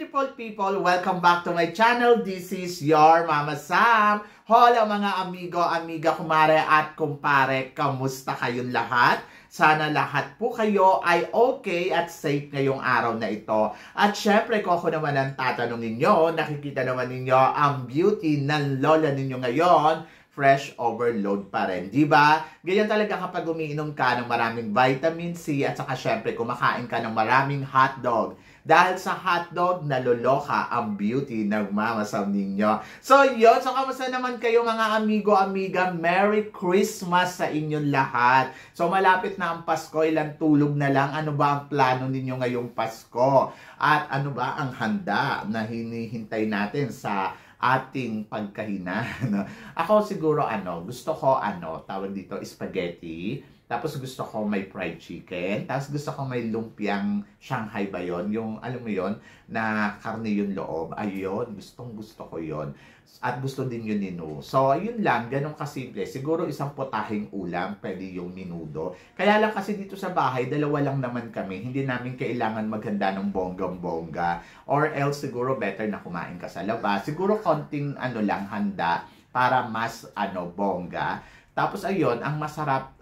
beautiful people! Welcome back to my channel. This is your Mama Sam. Hola mga amigo, amiga, kumare at kumpare. Kamusta kayong lahat? Sana lahat po kayo ay okay at safe ngayong araw na ito. At syempre, kung ako naman ang tatanungin nyo, nakikita naman ninyo ang beauty ng lola ninyo ngayon, fresh overload pa rin, di ba? Ganyan talaga kapag umiinom ka ng maraming vitamin C at saka syempre kumakain ka ng maraming hotdog. Dahil sa hotdog, naloloka ang beauty ng Mama Sam ninyo. So yun, so kamusta naman kayo mga amigo, amiga? Merry Christmas sa inyong lahat. So malapit na ang Pasko, ilang tulog na lang. Ano ba ang plano ninyo ngayong Pasko? At ano ba ang handa na hinihintay natin sa ating pagkahinan? Ako siguro gusto ko tawag dito spaghetti. Tapos gusto ko may fried chicken. Tapos gusto ko may lumpiang Shanghai ba yun? Yung alam mo yun na karne yung loob. Ayun, gusto ko yun. At gusto din yun nino. So ayun lang, ganun kasimple. Siguro isang potaheng ulam, pwede yung minudo. Kaya lang kasi dito sa bahay, dalawa lang naman kami. Hindi namin kailangan maghanda ng bonggang-bongga. Or else siguro better na kumain ka sa labas. Siguro konting lang handa para mas bongga. Tapos ayun, ang masarap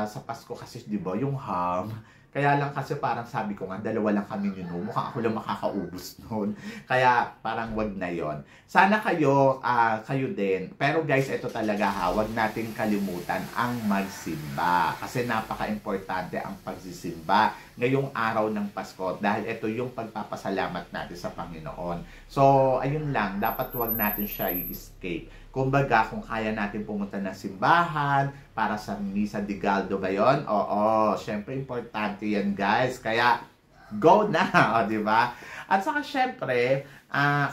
sa Pasko kasi, di ba, yung ham. Kaya lang kasi parang sabi ko nga, dalawa lang kami yun. Mukhang ako lang makakaubos noon. Kaya parang wag na yon. Sana kayo din. Pero guys, ito talaga wag natin kalimutan ang magsimba. Kasi napaka-importante ang pagsisimba ngayong araw ng Pasko. Dahil ito yung pagpapasalamat natin sa Panginoon. So, ayun lang. Dapat wag natin siya i-escape. Kumbaga, kung kaya natin pumunta ng simbahan para sa Misa de Gallo ba yun? Oo, syempre importante yan guys. Kaya, go na, di ba? At saka syempre,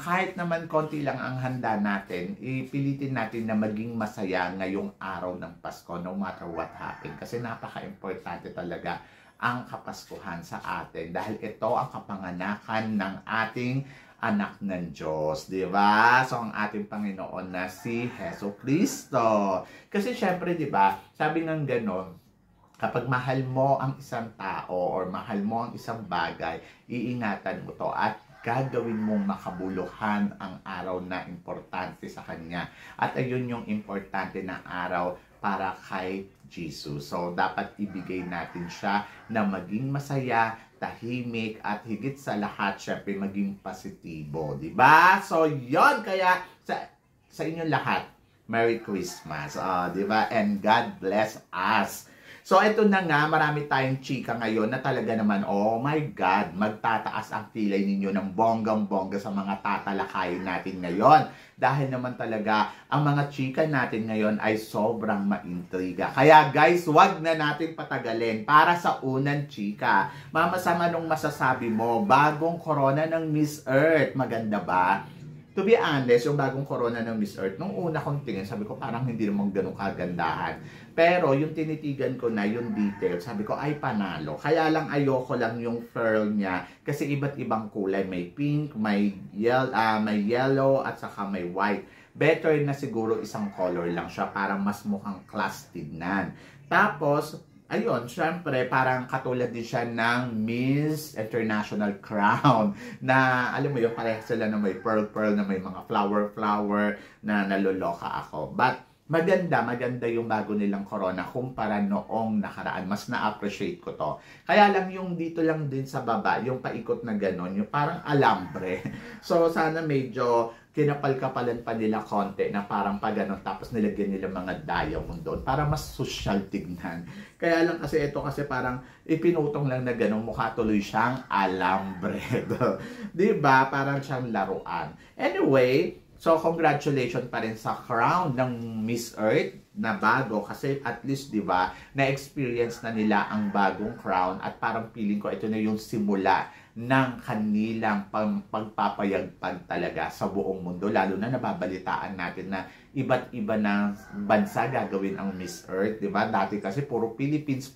kahit naman konti lang ang handa natin, ipilitin natin na maging masaya ngayong araw ng Pasko no matter what happen. Kasi napaka-importante talaga ang Kapaskuhan sa atin. Dahil ito ang kapanganakan ng ating anak ng Diyos, di ba? So, ang ating Panginoon na si Heso Kristo. Kasi syempre, di ba, sabi ng ganon, kapag mahal mo ang isang tao or mahal mo ang isang bagay, iingatan mo to at gagawin mong makabuluhan ang araw na importante sa kanya. At ayun yung importante na araw para kay Jesus. So, dapat ibigay natin siya na maging masaya, tahimik, at higit sa lahat, syempre, maging positibo. Diba? So, yon. Kaya, sa inyong lahat, Merry Christmas. Diba? And God bless us. So, ito na nga, marami tayong chika ngayon na talaga naman, oh my God, magtataas ang kilay ninyo ng bonggang-bongga sa mga tatalakayin natin ngayon. Dahil naman talaga, ang mga chika natin ngayon ay sobrang maintriga. Kaya guys, wag na natin patagalin para sa unang chika. Mama Sam, anong masasabi mo? Bagong corona ng Miss Earth, maganda ba? To be honest, yung bagong corona ng Miss Earth, nung una kong tingin, sabi ko parang hindi naman ganun kagandahan. Pero yung tinitigan ko na, yung detail, sabi ko ay panalo. Kaya lang ayoko lang yung fur niya kasi iba't ibang kulay. May pink, may yellow, at saka may white. Better na siguro isang color lang siya para mas mukhang class tignan. Tapos, ayun, syempre, parang katulad din siya ng Miss International Crown na, alam mo yun, parehas sila na may pearl na may mga flower na naloloka ako. But, maganda yung bago nilang corona kumpara noong nakaraan. Mas na-appreciate ko to. Kaya lang yung dito lang din sa baba, yung paikot na ganon, yung parang alambre. So, sana medyo kinapal-kapalan pa nila konti na parang pa ganon, tapos nilagyan nila mga diamond doon para mas social tignan. Kaya lang kasi ito kasi parang ipinutong lang na ganon, mukha tuloy siyang alambre. Diba? Parang siyang laruan. Anyway, so, congratulations pa rin sa crown ng Miss Earth na bago kasi at least, di ba, na-experience na nila ang bagong crown at parang feeling ko ito na yung simula ng kanilang pagpapayagpag talaga sa buong mundo. Lalo na nababalitaan natin na iba't iba na bansa gagawin ang Miss Earth, di ba? Dati kasi puro Philippines.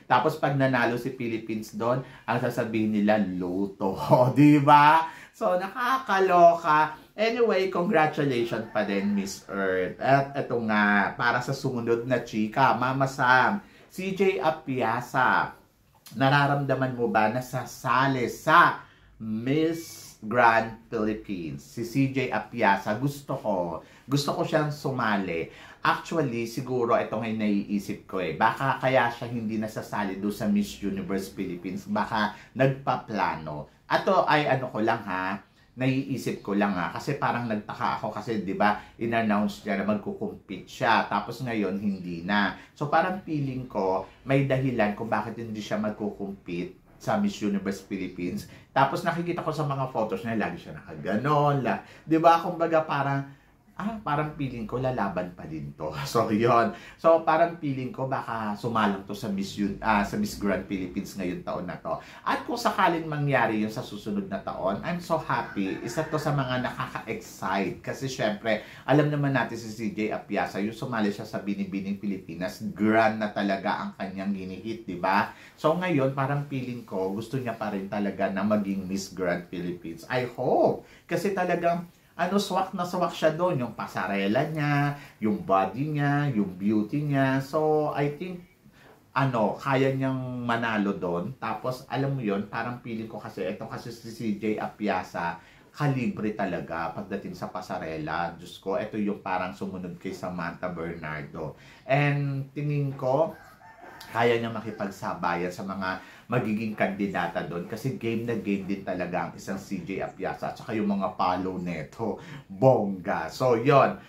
Tapos pag nanalo si Philippines doon, ang sasabihin nila, luto. Di ba? So, nakakaloka. Anyway, congratulations pa din, Miss Earth. At ito nga, para sa sumunod na chika, Mama Sam, CJ Apiasa, nararamdaman mo ba na sasali sa Miss Grand Philippines, si CJ Apiasa. Gusto ko siyang sumali. Actually, siguro ito ngayon naiisip ko baka kaya siya hindi nasasali doon sa Miss Universe Philippines. Baka nagpaplano. Ato ay ano ko lang ha, naiisip ko lang ha, kasi parang nagtaka ako kasi 'di ba in-announce niya na magko-compete siya, tapos ngayon hindi na. So parang feeling ko may dahilan kung bakit hindi siya magko-compete sa Miss Universe Philippines. Tapos nakikita ko sa mga photos niya, lagi siya nakaganon. 'Di ba? Kumbaga parang feeling ko lalaban pa din to. So, yon. So, parang feeling ko baka sumalang to sa Miss Grand Philippines ngayon taon na to. At kung sakaling mangyari yun sa susunod na taon, I'm so happy. Isa to sa mga nakaka-excite. Kasi syempre, alam naman natin si CJ Apiasa, yung sumali siya sa Binibining Pilipinas, grand na talaga ang kanyang ginihit, di ba? So, ngayon, parang feeling ko, gusto niya pa rin talaga na maging Miss Grand Philippines. I hope. Kasi talagang swak na swak siya doon, yung pasarela niya, yung body niya, yung beauty niya. So, I think, kaya niyang manalo doon. Tapos, alam mo yon, parang feeling ko kasi, ito kasi si CJ Apiasa, kalibre talaga pagdating sa pasarela. Diyos ko, ito yung parang sumunod kay Samantha Bernardo. And, tingin ko, kaya niya makipagsabayan sa mga magiging kandidata doon kasi game na game din talaga ang isang CJ Apiasa at saka yung mga follow neto, bongga. So, yon.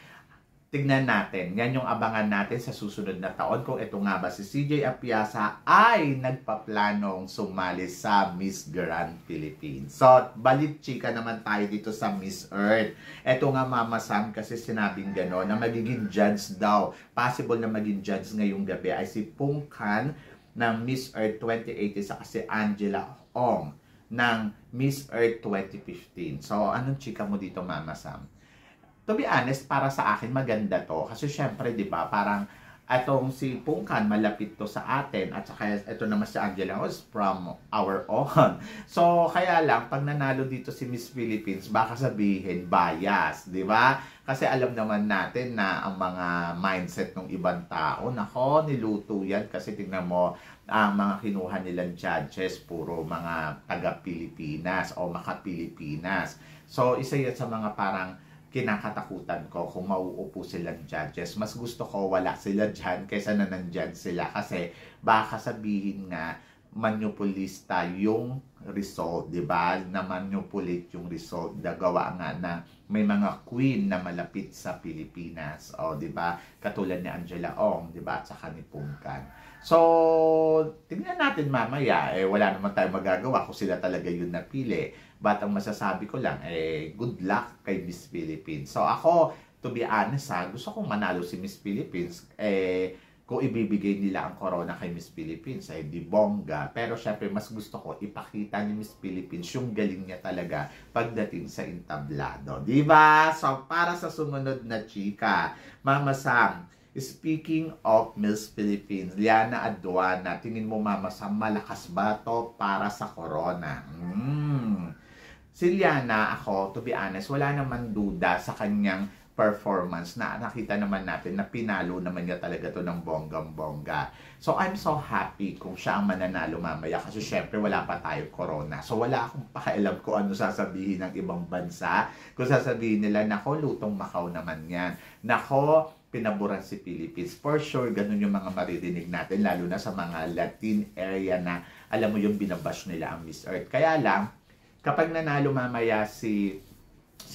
Tignan natin. Yan yung abangan natin sa susunod na taon kung ito nga ba si CJ Apiasa ay nagpaplanong sumali sa Miss Grand Philippines. So, balit chika naman tayo dito sa Miss Earth. Ito nga Mama Sam kasi sinabing gano'n na magiging judge daw. Possible na maging judge ngayong gabi ay si Pungkan ng Miss Earth 2018 sa si Angela Ong ng Miss Earth 2015. So, anong chika mo dito Mama Sam? To be honest, para sa akin maganda to. Kasi syempre, di ba, parang atong si Pungkan malapit to sa atin at saka ito naman si Angela was from our own. So, kaya lang, pag nanalo dito si Miss Philippines, baka sabihin bias, di ba? Kasi alam naman natin na ang mga mindset ng ibang tao, nako, niluto yan kasi tingnan mo, ang mga kinuha nilang judges, puro mga taga-Pilipinas o maka-Pilipinas. So, isa yan sa mga parang kinakatakutan ko kung mauupo silang judges. Mas gusto ko wala sila dyan kaysa na nandyan sila kasi baka sabihin nga manipulista yung result, di ba? Na manipulate yung result. Nagawa nga na may mga queen na malapit sa Pilipinas. O, di ba? Katulad ni Angela Ong, di ba? At saka ni Pungkan. So, tingnan natin mamaya. Wala naman tayong magagawa kung sila talaga yung napili. But ang masasabi ko lang, good luck kay Miss Philippines. So, ako, to be honest gusto kong manalo si Miss Philippines. Kung ibibigay nila ang corona kay Miss Philippines di bongga. Pero syempre mas gusto ko ipakita ni Miss Philippines yung galing niya talaga pagdating sa entablado. Diba? So para sa sumunod na chika, Mama Sam, speaking of Miss Philippines, Liana Aduana, tingin mo Mama Sam, malakas ba to para sa corona? Si Liana, ako, to be honest, wala naman duda sa kanyang performance na nakita naman natin na pinalo naman niya talaga to ng bonggang-bongga. So, I'm so happy kung siya ang mananalo mamaya kasi syempre wala pa tayo corona. So, wala akong pakialam kung ano sasabihin ng ibang bansa. Kung sasabihin nila, nako, lutong Macau naman yan. Nako, pinaburan si Philippines. For sure, ganun yung mga maririnig natin, lalo na sa mga Latin area na, alam mo yung binabash nila ang Miss Earth. Kaya lang, kapag nanalo mamaya si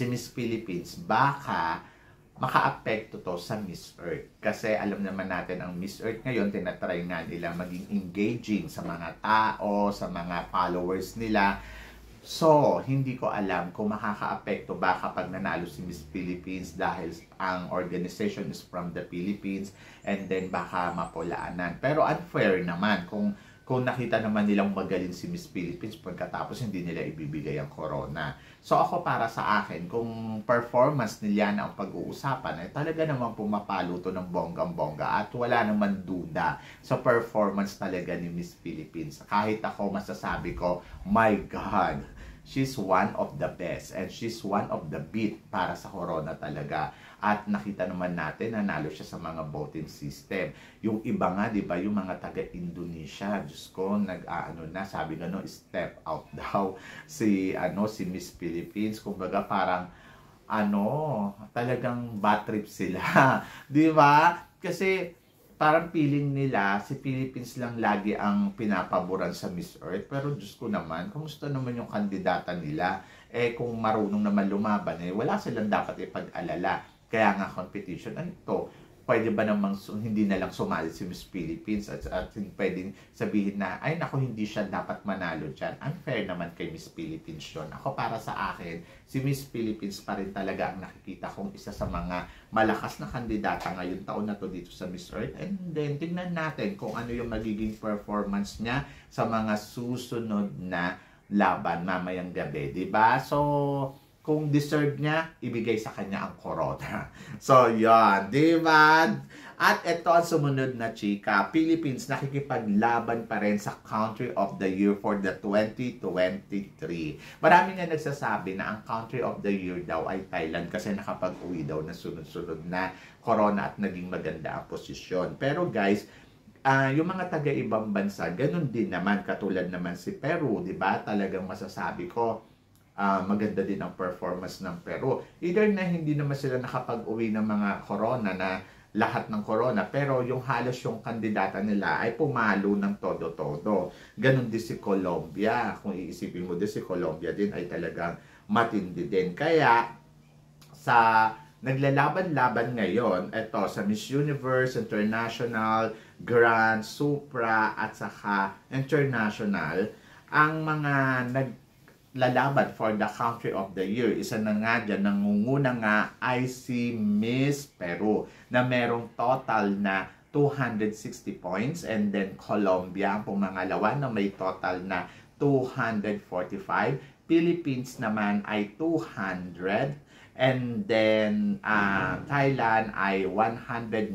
Miss Philippines, baka maka-apekto to sa Miss Earth. Kasi alam naman natin ang Miss Earth ngayon, tinatry nga nila maging engaging sa mga tao, sa mga followers nila. So, hindi ko alam kung makaka-apekto ba kapag nanalo si Miss Philippines dahil ang organization is from the Philippines and then baka mapulaanan. Pero unfair naman kung nakita naman nilang magaling si Miss Philippines pagkatapos hindi nila ibibigay ang corona. So ako para sa akin, kung performance nila na ang pag-uusapan, talaga naman pumapalo to ng bonggang-bongga at wala naman duda sa performance talaga ni Miss Philippines. Kahit ako masasabi ko, my God, she's one of the best and she's one of the beat para sa Corona talaga. At nakita naman natin, nanalo siya sa mga voting system. Yung iba nga, di ba, yung mga taga-Indonesia, Diyos ko, sabi nga no, step out daw si Miss Philippines. Kumbaga parang, talagang bad trip sila. Di ba? Kasi, parang feeling nila, si Philippines lang lagi ang pinapaboran sa Miss Earth. Pero Diyos ko naman, kumusta naman yung kandidata nila? Kung marunong naman lumaban, wala silang dapat ipag-alala. Kaya nga competition, pwede ba namang hindi na lang sumali si Miss Philippines at pwedeng sabihin na, ay naku, hindi siya dapat manalo dyan. Unfair naman kay Miss Philippines yun. Ako para sa akin, si Miss Philippines pa rin talaga ang nakikita kong isa sa mga malakas na kandidata ngayon taon na to dito sa Miss Earth. And then, tingnan natin kung ano yung magiging performance niya sa mga susunod na laban mamayang gabi. Diba? So, kung deserve niya, ibigay sa kanya ang Corona. So, yan. Diba? At ito ang sumunod na chika. Philippines nakikipaglaban pa rin sa Country of the Year for the 2023. Marami nga nagsasabi na ang Country of the Year daw ay Thailand kasi nakapag-uwi daw na sunod-sunod na Corona at naging maganda ang posisyon. Pero guys, yung mga taga-ibang bansa, ganun din naman. Katulad naman si Peru, di ba? Talagang masasabi ko, maganda din ang performance ng Peru. Either na hindi naman sila nakapag-uwi ng mga Corona na lahat ng Corona, pero yung halos yung kandidata nila ay pumalo ng todo-todo. Ganon din si Colombia. Kung iisipin mo din si Colombia din ay talagang matindi din. Kaya sa naglalaban-laban ngayon, ito sa Miss Universe, International, Grand, Supra, at saka International, ang mga lalaban for the Country of the Year. Isa na nga dyan, nangunguna nga ay si Miss Peru na merong total na 260 points and then Colombia ang pumangalawa na may total na 245. Philippines naman ay 200 and then Thailand ay 195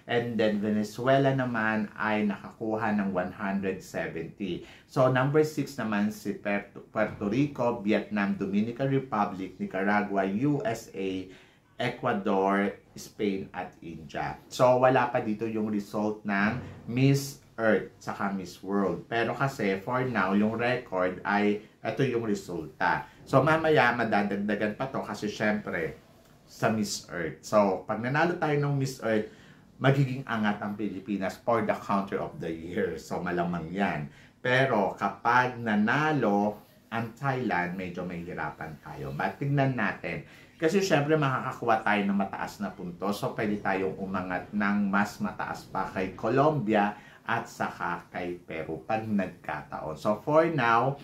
and then Venezuela naman ay nakakuha ng 170. So number 6 naman si Puerto Rico, Vietnam, Dominican Republic, Nicaragua, USA, Ecuador, Spain at India. So wala pa dito yung result ng Miss Earth saka Miss World. Pero kasi for now yung record ay ito yung resulta. So mamaya madadagdagan pa to kasi syempre sa Miss Earth. So pag nanalo tayo ng Miss Earth, magiging angat ang Pilipinas for the Country of the Year. So malamang yan. Pero kapag nanalo ang Thailand, medyo may hirapan tayo. But tignan natin. Kasi syempre makakakuha tayo ng mataas na puntos. So pwede tayong umangat ng mas mataas pa kay Colombia at saka kay Peru pag nagkataon. So for now,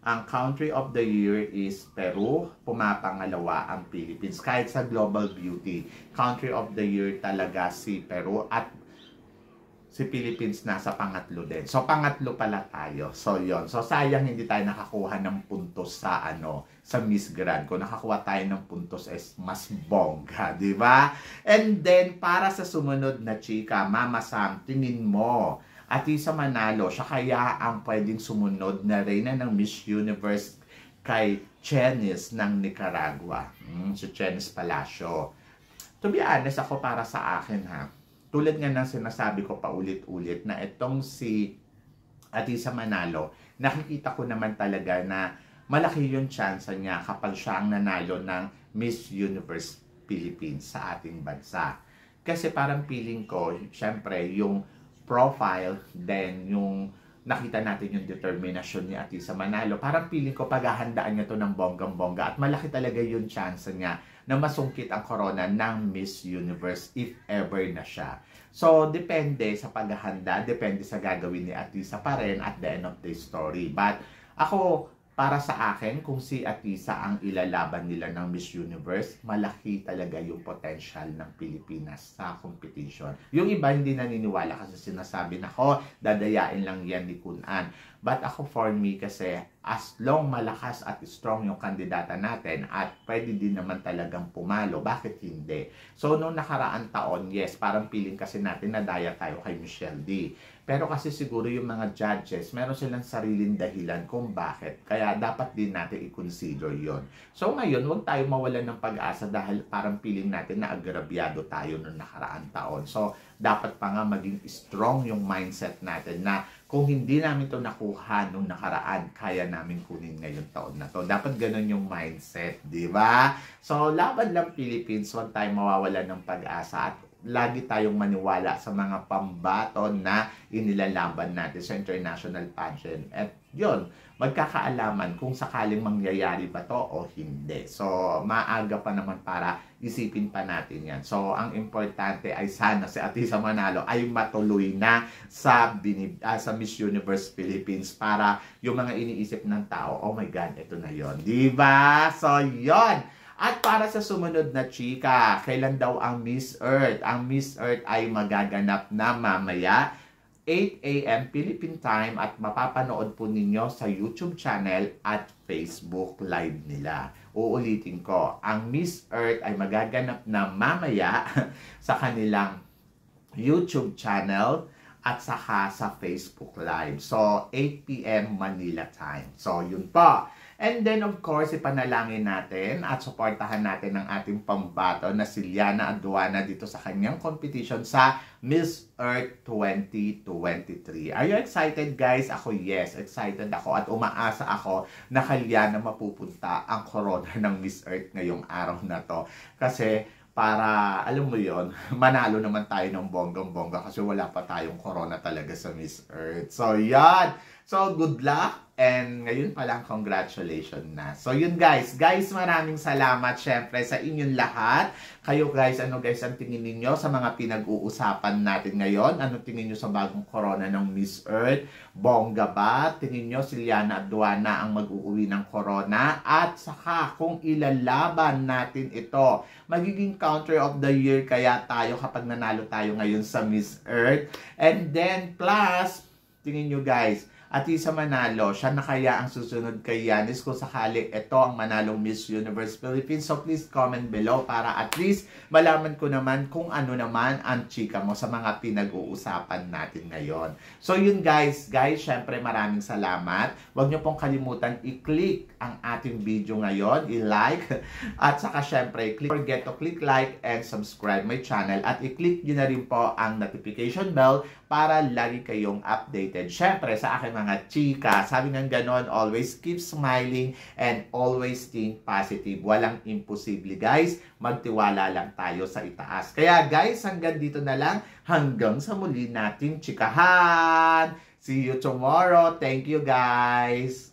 ang Country of the Year is Peru, pumapangalawa ang Philippines. Kahit sa Global Beauty, Country of the Year talaga si Peru at si Philippines nasa pangatlo din. So pangatlo pala tayo. So yon. So sayang hindi tayo nakakuha ng puntos sa sa Miss Grand. Kung nakakuha tayo ng puntos is mas bongga, di ba? And then para sa sumunod na chika, Mama Sam, tingin mo Atisa Manalo, siya kaya ang pwedeng sumunod na reyna ng Miss Universe kay Chenis ng Nicaragua. Si Chenis Palacio. To be honest, ako para sa akin tulad nga ng sinasabi ko paulit-ulit na itong si Atisa Manalo, nakikita ko naman talaga na malaki yung chance niya kapag siya ang nanalo ng Miss Universe Philippines sa ating bansa. Kasi parang feeling ko, syempre, yung profile, then yung nakita natin yung determinasyon ni Atisa Manalo, parang feeling ko paghahandaan niya to ng bonggang-bongga at malaki talaga yung chance niya na masungkit ang corona ng Miss Universe if ever na siya. So, depende sa paghahanda, depende sa gagawin ni Atisa pa rin at the end of the story. But ako, para sa akin, kung si Atisa ang ilalaban nila ng Miss Universe, malaki talaga yung potential ng Pilipinas sa competition. Yung iba hindi naniniwala kasi sinasabi na, dadayain lang yan ni Kun An. But ako for me kasi, as long malakas at strong yung kandidata natin at pwede din naman talagang pumalo, bakit hindi? So, noong nakaraan taon, yes, parang feeling kasi natin na daya tayo kay Michelle D. Pero kasi siguro yung mga judges, meron silang sariling dahilan kung bakit. Kaya dapat din natin i-consider yon. So ngayon, huwag tayo mawalan ng pag-asa dahil parang feeling natin na agrabyado tayo noong nakaraan taon. So dapat pa nga maging strong yung mindset natin na kung hindi namin ito nakuha noong nakaraan, kaya namin kunin ngayon taon na to. Dapat ganun yung mindset, di ba? So laban lang Philippines, huwag tayo mawawalan ng pag-asa at lagi tayong maniwala sa mga pambaton na inilalaban natin sa international pageant. At yun, magkakaalaman kung sakaling mangyayari ba to o hindi. So, maaga pa naman para isipin pa natin yan. So, ang importante ay sana si Atisa Manalo ay matuloy na sa Miss Universe Philippines para yung mga iniisip ng tao, oh my God, ito na yon, diba? So, yon. At para sa sumunod na chika, kailan daw ang Miss Earth? Ang Miss Earth ay magaganap na mamaya 8 AM Philippine Time at mapapanood po ninyo sa YouTube channel at Facebook Live nila. Uulitin ko, ang Miss Earth ay magaganap na mamaya sa kanilang YouTube channel at saka sa Facebook Live. So, 8 PM Manila time. So, yun po. And then, of course, ipanalangin natin at suportahan natin ang ating pambato na si Liana Aduana dito sa kanyang competition sa Miss Earth 2023. Are you excited, guys? Ako, yes. Excited ako at umaasa ako na kay Liana mapupunta ang corona ng Miss Earth ngayong araw na to. Kasi, para, alam mo yon, manalo naman tayo ng bonggang-bongga kasi wala pa tayong corona talaga sa Miss Earth. So, yan! So, good luck! And ngayon pa lang, congratulations na. So, yun guys. Guys, maraming salamat syempre sa inyong lahat. Kayo guys, ano guys ang tingin ninyo sa mga pinag-uusapan natin ngayon? Ano tingin nyo sa bagong corona ng Miss Earth? Bongga ba? Tingin nyo si Liana Aduana ang mag-uuwi ng corona? At saka, kung ilalaban natin ito, magiging counter of the year kaya tayo kapag nanalo tayo ngayon sa Miss Earth. And then, plus, tingin nyo guys, Atisa Manalo, siya na kaya ang susunod kay Yanis kung sakali ito ang manalong Miss Universe Philippines. So please comment below para at least malaman ko naman kung ano naman ang chika mo sa mga pinag-uusapan natin ngayon. So yun guys, syempre maraming salamat. Huwag nyo pong kalimutan i-click ang ating video ngayon, i-like, at saka syempre, forget to click like and subscribe my channel at i-click nyo na rin po ang notification bell para lagi kayong updated. Syempre, sa aking mga chika, sabi nga ganon, always keep smiling and always think positive. Walang imposible, guys. Magtiwala lang tayo sa itaas. Kaya, guys, hanggang dito na lang. Hanggang sa muli nating chikahan. See you tomorrow. Thank you, guys.